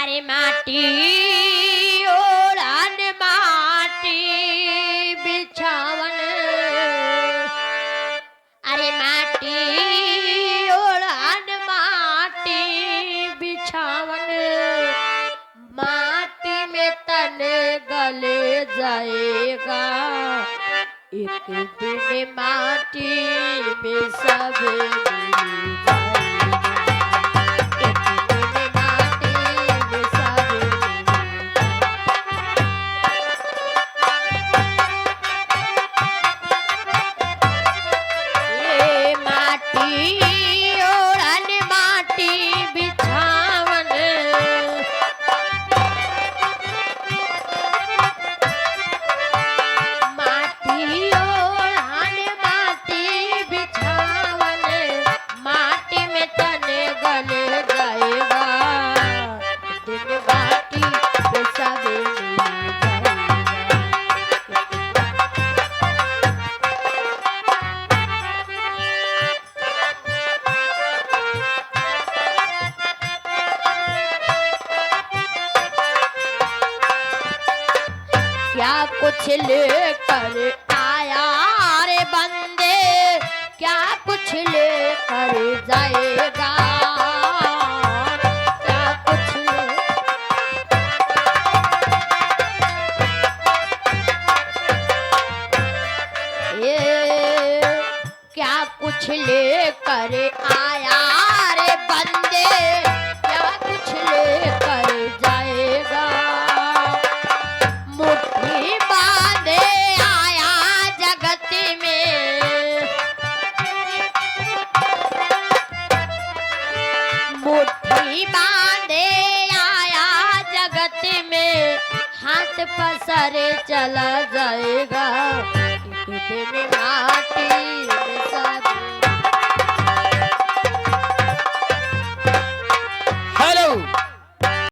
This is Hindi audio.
अरे माटी ओढ़न माटी बिछावन, अरे माटी ओढ़न माटी बिछावन, माटी में तन गले जाएगा, एक दिन माटी में सब मिल जाएगा। क्या कुछ लेकर आया रे बंदे, क्या कुछ लेकर जाएगा, क्या कुछ ये क्या कुछ लेकर आया रे बंदे, क्या कुछ लेकर जाएगा, मुट्ठी बांधे आया जगत में, मुट्ठी बांधे आया जगत में, हाथ पसरे चला जाएगा, एक दिन हाथ